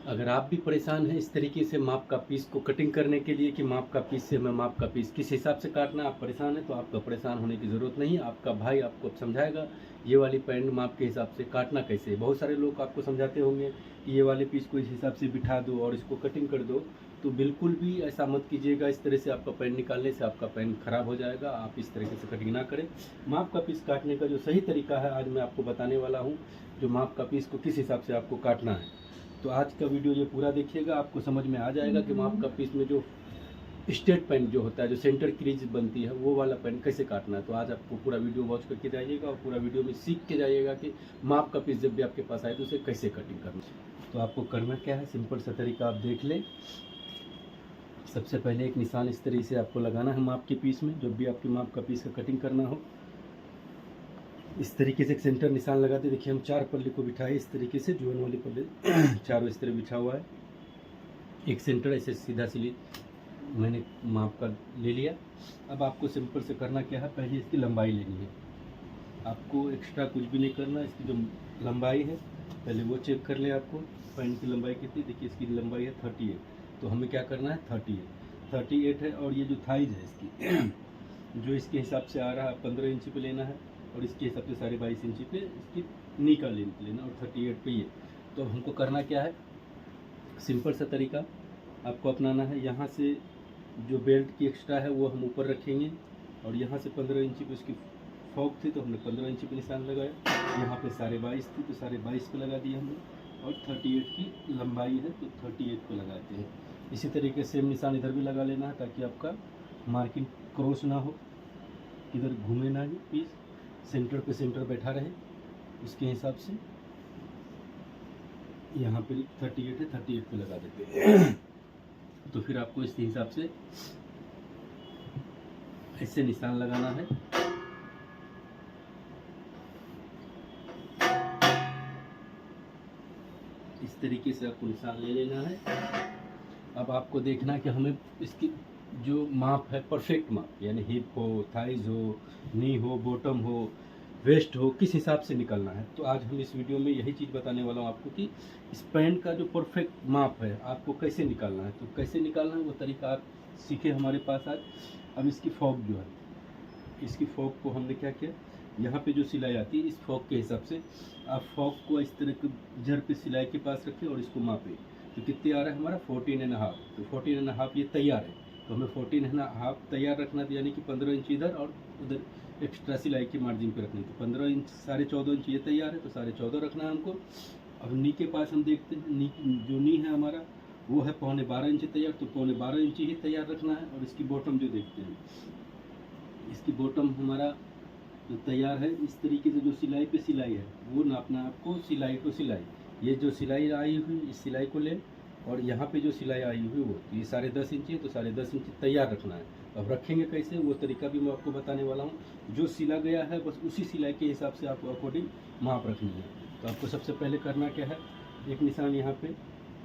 अगर आप भी परेशान हैं इस तरीके से माप का पीस को कटिंग करने के लिए कि माप का पीस से हमें माप का पीस किस हिसाब से काटना, आप परेशान हैं तो आपका परेशान होने की ज़रूरत नहीं है। आपका भाई आपको समझाएगा ये वाली पैंट माप के हिसाब से काटना कैसे है। बहुत सारे लोग आपको समझाते होंगे कि ये वाले पीस को इस हिसाब से बिठा दो और इसको कटिंग कर दो, तो बिल्कुल भी ऐसा मत कीजिएगा। इस तरह से आपका पैंट निकालने से आपका पैंट ख़राब हो जाएगा। आप इस तरीके से कटिंग ना करें। माप का पीस काटने का जो सही तरीका है आज मैं आपको बताने वाला हूँ, जो माप का पीस को किस हिसाब से आपको काटना है। तो आज का वीडियो ये पूरा देखिएगा, आपको समझ में आ जाएगा कि माप का पीस में जो स्ट्रेट पेन जो होता है, जो सेंटर क्रीज बनती है, वो वाला पेन कैसे काटना है। तो आज आपको पूरा वीडियो वॉच करके जाइएगा और पूरा वीडियो में सीख के जाइएगा कि माप का पीस जब भी आपके पास आए तो उसे कैसे कटिंग करना है। तो आपको करना क्या है, सिंपल सा तरीका आप देख लें। सबसे पहले एक निशान इस तरीके से आपको लगाना है माप के पीस में। जब भी आपकी माप का पीस का कटिंग करना हो इस तरीके से एक सेंटर निशान लगाते। देखिए हम 4 पल्ले को बिठाए इस तरीके से, जुअन वाले पल्ले चारों इस तरह बिछा हुआ है। एक सेंटर ऐसे सीधा सीधी मैंने माप का ले लिया। अब आपको सिंपल से करना क्या है, पहले इसकी लंबाई लेनी है। आपको एक्स्ट्रा कुछ भी नहीं करना। इसकी जो लंबाई है पहले वो चेक कर ले। आपको पैंट की लंबाई कितनी, देखिए इसकी लंबाई है 38, तो हमें क्या करना है 38 है। और ये जो थाइज है इसकी जो इसके हिसाब से आ रहा है 15 इंच पे लेना है और इसके हिसाब से 22.5 इंच पे इसकी नी का लेंथ लेना और 38 पे ये। तो अब हमको करना क्या है, सिंपल सा तरीका आपको अपनाना है। यहाँ से जो बेल्ट की एक्स्ट्रा है वो हम ऊपर रखेंगे और यहाँ से 15 इंच पे इसकी फॉक थी तो हमने 15 इंच पे निशान लगाया। यहाँ पे 22.5 थी तो 22.5 पे लगा दिया हमने। और 38 की लंबाई है तो 38 पे लगाते हैं। इसी तरीके से सेम निशान इधर भी लगा लेना है ताकि आपका मार्किंग क्रॉस ना हो, इधर घूमे ना ही पीस, सेंटर पे सेंटर बैठा रहे। उसके हिसाब से यहाँ पे 38 है, 38 पे लगा देते हैं। तो फिर आपको इस हिसाब से ऐसे निशान लगाना है। इस तरीके से आपको निशान ले लेना है। अब आपको देखना है कि हमें इसकी जो माप है परफेक्ट माप, यानी हिप हो, थाइज हो, नी हो, बॉटम हो, वेस्ट हो, किस हिसाब से निकलना है। तो आज हम इस वीडियो में यही चीज़ बताने वाला हूँ आपको कि इस पैंट का जो परफेक्ट माप है आपको कैसे निकालना है। तो कैसे निकालना है वो तरीका आप सीखे हमारे पास आज। अब इसकी फॉक जो है, इसकी फॉक को हमने क्या किया, यहाँ पे जो सिलाई आती है इस फॉक के हिसाब से आप फॉक को इस तरह के जर पे सिलाई के पास रखें और इसको मापें। तो कितने आ रहा है हमारा 14.5। तो 14.5 ये तैयार है। तो हमें 14.5 तैयार रखना था, यानी कि 15 इंच इधर और उधर एक्स्ट्रा सिलाई की मार्जिन पे रखनी। तो 15 इंच 14.5 इंच ये तैयार है तो 14.5 रखना है हमको। अब नी के पास हम देखते हैं, नी जो नी है हमारा वो है 12.25 इंच तैयार, तो 12.25 इंच ही तैयार रखना है। और इसकी बॉटम जो देखते हैं, इसकी बॉटम हमारा जो तैयार है इस तरीके से जो सिलाई पे सिलाई है वो नापना है आपको, सिलाई टू सिलाई। ये जो सिलाई आई हुई इस सिलाई को लें और यहाँ पे जो सिलाई आई हुई वो, तो ये 10.5 इंच है तो 10.5 इंच तैयार रखना है। अब रखेंगे कैसे वो तरीका भी मैं आपको बताने वाला हूँ। जो सिला गया है बस उसी सिलाई के हिसाब से आपको अकॉर्डिंग माप रखनी है। तो आपको सबसे पहले करना क्या है, एक निशान यहाँ पे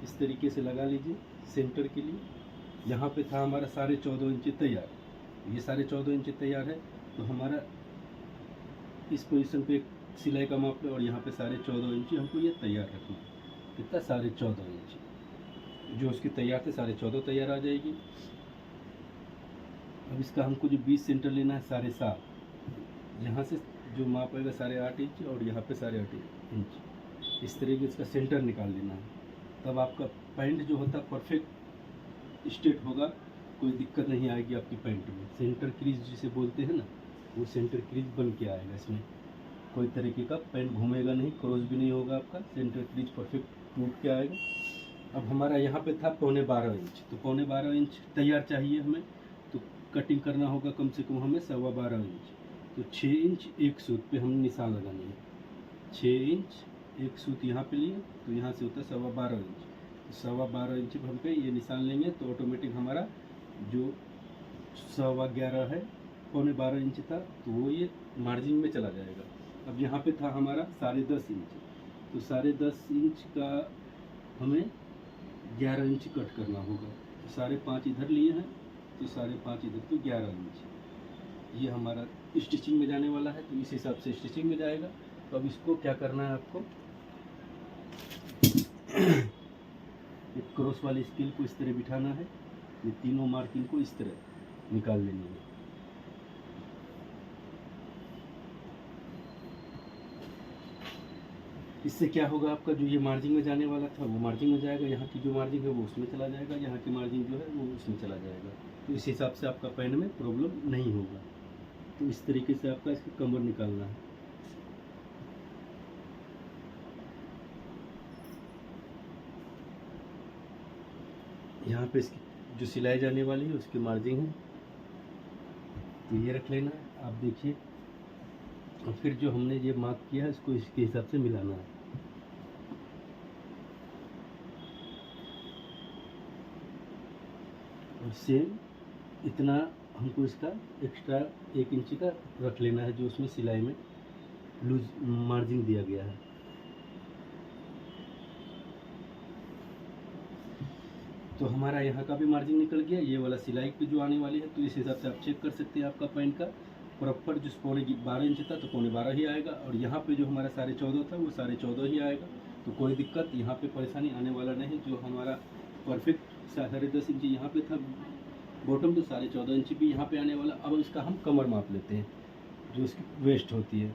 इस तरीके से लगा लीजिए सेंटर के लिए। यहाँ पे था हमारा 14.5 इंच तैयार, ये 14.5 इंच तैयार है। तो हमारा इस पोजीशन पे सिलाई का माप है और यहाँ पे 14.5 इंच हमको ये तैयार रखना है। कितना 14.5 इंच जो उसकी तैयार थे 14.5 तैयार आ जाएगी। अब इसका हमको जो 20 सेंटर लेना है 7.5, यहाँ से जो माप आएगा 8.5 इंच और यहाँ पे 8.5 इंच, इस तरीके इसका सेंटर निकाल लेना है। तब आपका पैंट जो होता है परफेक्ट स्ट्रेट होगा, कोई दिक्कत नहीं आएगी आपकी पैंट में। सेंटर क्रीज जिसे बोलते हैं ना, वो सेंटर क्रीज बन के आएगा। इसमें कोई तरीके का पैंट घूमेगा नहीं, क्रॉस भी नहीं होगा, आपका सेंटर क्रीज परफेक्ट टूट के आएगा। अब हमारा यहाँ पे था 12.25 इंच, तो 12.25 इंच तैयार चाहिए हमें। तो कटिंग करना होगा कम से कम हमें 12.25 इंच। तो 6 इंच एक सूत पे हम निशान लगानी है। 6 इंच एक सूत यहाँ पे लिए तो यहाँ से होता है 12.25 इंच। तो 12.25 इंच हम पे ये निशान लेंगे तो ऑटोमेटिक हमारा जो 11.25 है, 12.25 इंच था तो वो ये मार्जिन में चला जाएगा। अब यहाँ पे था हमारा 10.5 इंच, तो 10.5 इंच का हमें 11 इंच कट करना होगा। तो 5.5 इधर लिए हैं तो 5.5 इधर, तो 11 इंच ये हमारा स्टिचिंग में जाने वाला है। तो इस हिसाब से स्टिचिंग में जाएगा। तो अब इसको क्या करना है आपको क्रॉस वाली स्केल को इस तरह बिठाना है, ये तीनों मार्किंग को इस तरह निकाल लेनी है। इससे क्या होगा, आपका जो ये मार्जिन में जाने वाला था वो मार्जिन में जाएगा, यहाँ की जो मार्जिन है वो उसमें चला जाएगा, यहाँ की मार्जिन जो है वो उसमें चला जाएगा। तो इस हिसाब से आपका पैंट में प्रॉब्लम नहीं होगा। तो इस तरीके से आपका इसकी कमर निकालना है। यहाँ पे इसकी जो सिलाई जाने वाली है उसकी मार्जिन है, तो ये रख लेना है। आप देखिए, और फिर जो हमने ये मार्क किया है इसको इसके हिसाब से मिलाना है। और सेम इतना हमको इसका एक्स्ट्रा 1 इंच का रख लेना है, जो उसमें सिलाई में लूज मार्जिन दिया गया है। तो हमारा यहाँ का भी मार्जिन निकल गया, ये वाला सिलाई की जो आने वाली है। तो इस हिसाब से आप चेक कर सकते हैं आपका पैंट का प्रॉपर जो 12.5 इंच था तो 12.25 ही आएगा, और यहाँ पे जो हमारा 14.5 था वो 14.5 ही आएगा। तो कोई दिक्कत यहाँ पे परेशानी आने वाला नहीं। जो हमारा परफेक्ट 10.5 इंच यहाँ पे था बॉटम, तो 14.5 इंच भी यहाँ पे आने वाला। अब इसका हम कमर माप लेते हैं, जो इसकी वेस्ट होती है।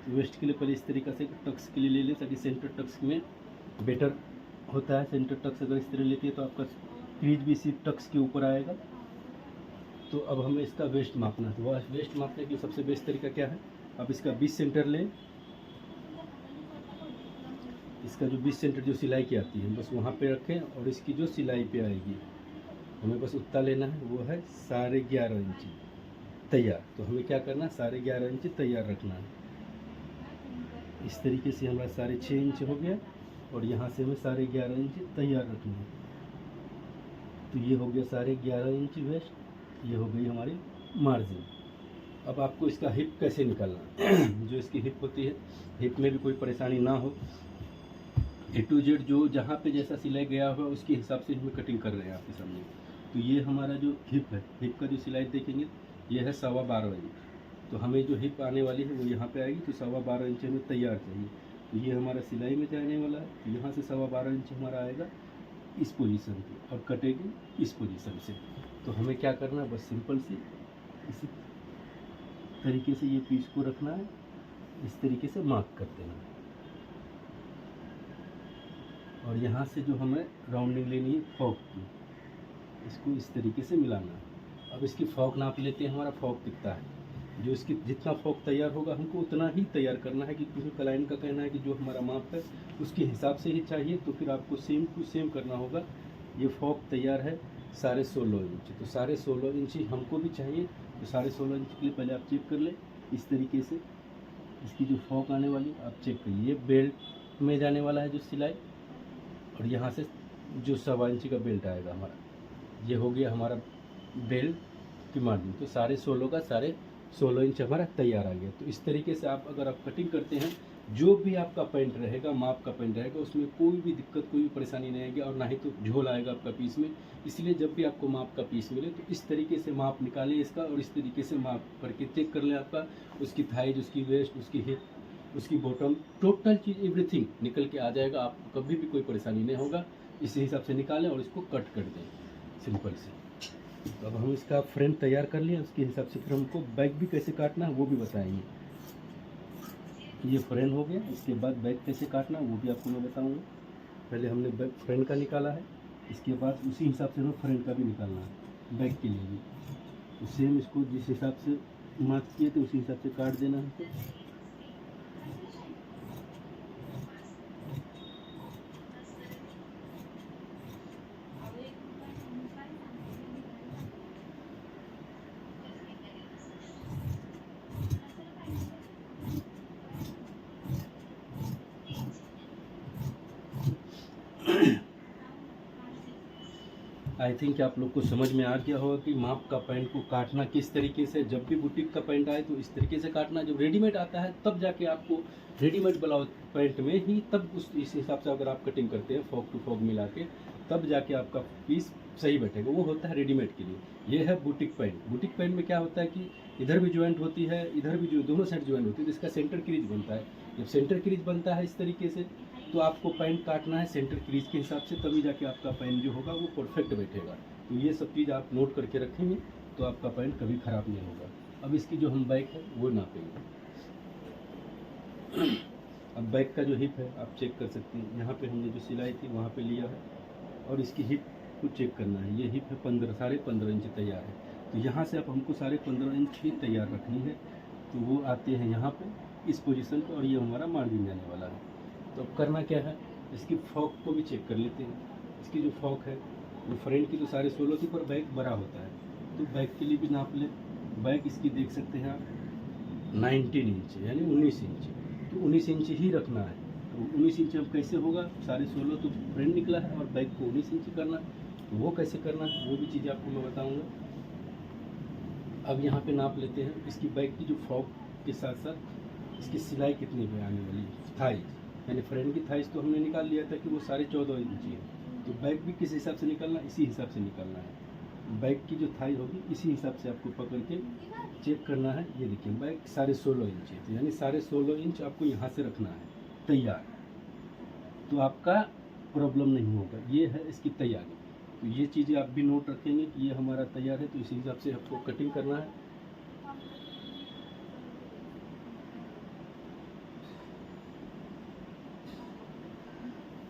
तो वेस्ट के लिए पहले इस तरीक़े से टक्स के लिए ले लें, ताकि सेंटर टक्स में बेटर होता है। सेंटर टक्स अगर इस तरह लेते हैं तो आपका क्रीज भी इसी टक्स के ऊपर आएगा। तो अब हमें इसका वेस्ट मापना है। तो वह वेस्ट मापने की सबसे बेस्ट तरीका क्या है, अब इसका 20 सेंटर लें। इसका जो 20 सेंटर जो सिलाई की आती है बस वहाँ पे रखें, और इसकी जो सिलाई पे आएगी हमें बस उतना लेना है, वो है 11.5 इंच तैयार। तो हमें क्या करना है, 11.5 इंच तैयार रखना है। इस तरीके से हमारा 6.5 इंच हो गया, और यहाँ से हमें 11.5 इंच तैयार रखना है। तो ये हो गया 11.5 इंच वेस्ट, ये हो गई हमारी मार्जिन। अब आपको इसका हिप कैसे निकालना है जो इसकी हिप होती है, हिप में भी कोई परेशानी ना हो, A to Z जो जहाँ पे जैसा सिलाई गया हुआ उसके हिसाब से हमें कटिंग कर रहे हैं आपके सामने। तो ये हमारा जो हिप है, हिप का जो सिलाई देखेंगे ये है 12.25 इंच। तो हमें जो हिप आने वाली है वो यहाँ पे आएगी, तो 12.25 इंच हमें तैयार चाहिए। तो ये हमारा सिलाई में जाने वाला है, तो यहाँ से 12.25 इंच हमारा आएगा इस पोजीशन पे, और कटेगी इस पोजीशन से। तो हमें क्या करना है, बस सिंपल सी इसी तरीके से ये पीस को रखना है, इस तरीके से मार्क कर देना है। और यहाँ से जो हमें राउंडिंग लेनी है फॉक की, इसको इस तरीके से मिलाना है। अब इसकी फॉक नाप लेते हैं, हमारा फॉक कितना है। जो इसकी जितना फॉक तैयार होगा हमको उतना ही तैयार करना है, क्योंकि क्लाइंट का कहना है कि जो हमारा माप है उसके हिसाब से ही चाहिए। तो फिर आपको सेम टू सेम करना होगा। ये फॉक तैयार है 16.5 इंच, तो 16.5 इंच ही हमको भी चाहिए। तो 16.5 इंच के लिए पहले आप चेक कर लें इस तरीके से। इसकी जो फॉक आने वाली आप चेक करिए, ये बेल्ट में जाने वाला है जो सिलाई, और यहाँ से जो 1.25 इंच का बेल्ट आएगा हमारा, ये हो गया हमारा बेल्ट की मार्जिन। तो 16.5 का 16.5 इंच हमारा तैयार आ गया। तो इस तरीके से आप अगर आप कटिंग करते हैं, जो भी आपका पैंट रहेगा, माप का पैंट रहेगा, उसमें कोई भी दिक्कत कोई भी परेशानी नहीं आएगी, और ना ही तो झोल आएगा आपका पीस में। इसलिए जब भी आपको माप का पीस मिले तो इस तरीके से माप निकालें इसका, और इस तरीके से माप करके चेक कर लें आपका उसकी थाइज, उसकी वेस्ट, उसकी हिप, उसकी बॉटम, टोटल चीज़ एवरीथिंग निकल के आ जाएगा। आपको कभी भी कोई परेशानी नहीं होगा। इसी हिसाब से निकालें और इसको कट कर दें सिंपल से। तो अब हम इसका फ्रेम तैयार कर लिए, उसके हिसाब से फिर हमको बैक भी कैसे काटना है वो भी बताएंगे। ये फ्रेम हो गया, इसके बाद बैक कैसे काटना है वो भी आपको मैं बताऊँगा। पहले हमने बैक फ्रंट का निकाला है, इसके बाद उसी हिसाब से हमें फ्रंट का भी निकालना है बैक के लिए भी। तो सेम इसको जिस हिसाब से मार्क किए थे उसी हिसाब से काट देना है। आई थिंक आप लोग को समझ में आ गया होगा कि माप का पैंट को काटना किस तरीके से। जब भी बुटीक का पैंट आए तो इस तरीके से काटना। जब रेडीमेड आता है तब जाके आपको रेडीमेड ब्लाउज पैंट में ही तब इस हिसाब से अगर आप कटिंग करते हैं फॉक टू फॉक मिला के, तब जाके आपका पीस सही बैठेगा। वो होता है रेडीमेड के लिए। ये है बुटीक पैंट। बुटीक पैंट में क्या होता है कि इधर भी ज्वाइंट होती है, इधर भी जो दोनों साइड ज्वाइंट होती है, तो इसका सेंटर क्रीज बनता है। जब सेंटर क्रीज बनता है इस तरीके से, तो आपको पैंट काटना है सेंटर क्रीज के हिसाब से, तभी जाके आपका पैंट जो होगा वो परफेक्ट बैठेगा। तो ये सब चीज़ आप नोट करके रखेंगे तो आपका पैंट कभी ख़राब नहीं होगा। अब इसकी जो हम बैक है वो नापेंगे। अब बैक का जो हिप है आप चेक कर सकते हैं, यहाँ पे हमने जो सिलाई थी वहाँ पे लिया है और इसकी हिप को चेक करना है। ये हिप है 15.5 इंच तैयार है, तो यहाँ से अब हमको 15.5 इंच ही तैयार रखनी है। तो वो आते हैं यहाँ पे इस पोजीशन पे और ये हमारा मार्जिन जाने वाला है। तो अब करना क्या है, इसकी फॉक को भी चेक कर लेते हैं। इसकी जो फॉक है वो फ्रंट की तो 16.5 थी पर बैक बड़ा होता है, तो बैक के लिए भी नाप लें। बैक इसकी देख सकते हैं आप 19 इंच यानी 19 इंच, तो 19 इंच ही रखना है। तो 19 इंच अब कैसे होगा, 16.5 तो फ्रंट निकला है और बैक को 19 इंच करना है, तो वो कैसे करना है वो भी चीज़ें आपको मैं बताऊँगा। अब यहाँ पे नाप लेते हैं इसकी बैक की जो फॉक के साथ साथ इसकी सिलाई कितनी पे आने वाली है। थाइज यानी फ्रंट की थाइज तो हमने निकाल लिया था कि वो 14.5 इंच है, तो बैक भी किस हिसाब से निकालना है, इसी हिसाब से निकालना है। बैक की जो थाई होगी इसी हिसाब से आपको पकड़ के चेक करना है। ये देखिए बैक 16.5 इंच है, तो यानी 16.5 इंच आपको यहाँ से रखना है तैयार, तो आपका प्रॉब्लम नहीं होगा। ये है इसकी तैयारी। तो ये चीज़ें आप भी नोट रखेंगे कि ये हमारा तैयार है, तो इसी हिसाब से आपको कटिंग करना है।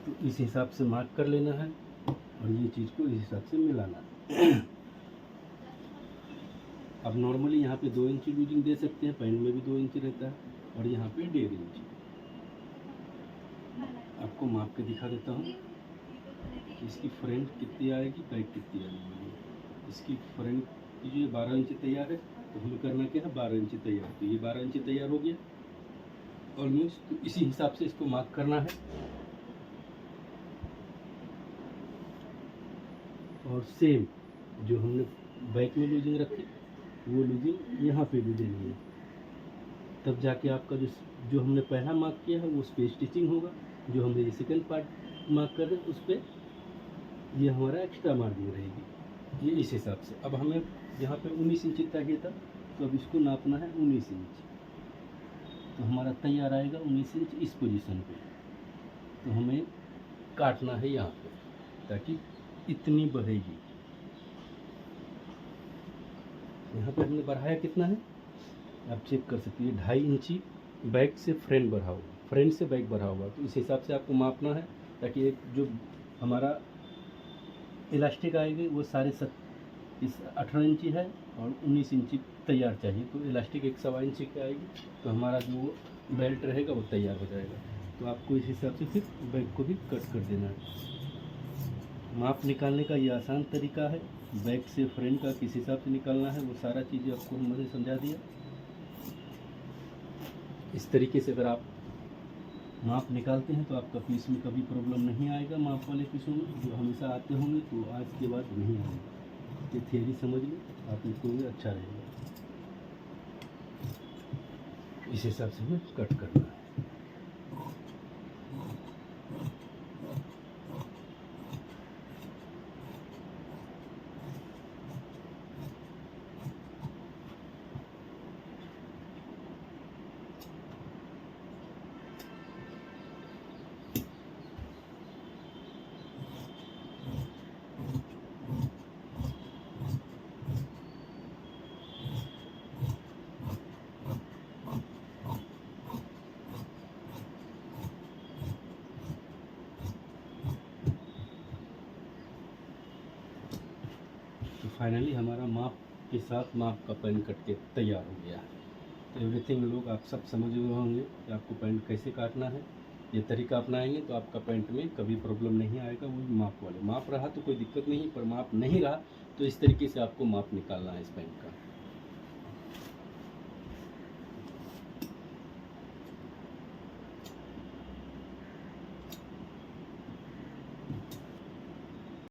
तो इस हिसाब से मार्क कर लेना है और ये चीज़ को इस हिसाब से मिलाना है। अब नॉर्मली यहाँ पे 2 इंच लूजिंग दे सकते हैं, पैंट में भी 2 इंच रहता है और यहाँ पे 1.5 इंच। आपको माप के दिखा देता हूँ कि इसकी फ्रंट कितनी आएगी, बैक कितनी आएगी। इसकी फ्रंट की जो 12 इंच तैयार है, तो हमें करना क्या है 12 इंच तैयार, तो ये 12 इंच तैयार हो गया ऑलमोस्ट। तो इसी हिसाब से इसको मार्क करना है और सेम जो हमने बैक में लूजिंग रखी वो लूजिंग यहाँ पे भी देनी है, तब जाके आपका जो हमने पहला मार्क किया है उस पर स्टिचिंग होगा। जो हमने ये सेकंड पार्ट मार्क कर रहे हैं उस पर ये हमारा एक्स्ट्रा मार्जिन रहेगी। ये इस हिसाब से। अब हमें यहाँ पे 19 इंच चाहिए था, तो अब इसको नापना है 19 इंच, तो हमारा तैयार आएगा 19 इंच इस पोजीशन पे। तो हमें काटना है यहाँ पे ताकि इतनी बढ़ेगी। यहाँ पे हमने बढ़ाया कितना है आप चेक कर सकते हैं, 2.5 इंची बैक से फ्रंट बढ़ा हुआ, फ्रंट से बैक बढ़ा हुआ। तो इस हिसाब से आपको मापना है ताकि एक जो हमारा इलास्टिक आएगी वो 18 इंची है और 19 इंची तैयार चाहिए, तो इलास्टिक 1.25 इंची की आएगी, तो हमारा जो बेल्ट रहेगा वो तैयार हो जाएगा। तो आपको इस हिसाब से फिर बैक को भी कट कर देना है। माप निकालने का ये आसान तरीका है, बैक से फ्रंट का किस हिसाब से निकालना है वो सारा चीज़ें आपको हमने समझा दिया। इस तरीके से अगर आप माप निकालते हैं तो आपका पीस में कभी प्रॉब्लम नहीं आएगा। माप वाले पीसों में जो हमेशा आते होंगे तो आज के बाद नहीं आएगा। ये थियरी समझ लो आप, इसको भी अच्छा रहेगा। इस हिसाब से हमें कट करना है। तो फाइनली हमारा माप के साथ माप का पैंट कट के तैयार हो गया है। तो एवरीथिंग लोग आप सब समझ गए होंगे कि आपको पैंट कैसे काटना है। ये तरीका अपनाएंगे तो आपका पैंट में कभी प्रॉब्लम नहीं आएगा। वो माप वाले माप रहा तो कोई दिक्कत नहीं, पर माप नहीं रहा तो इस तरीके से आपको माप निकालना है इस पैंट का।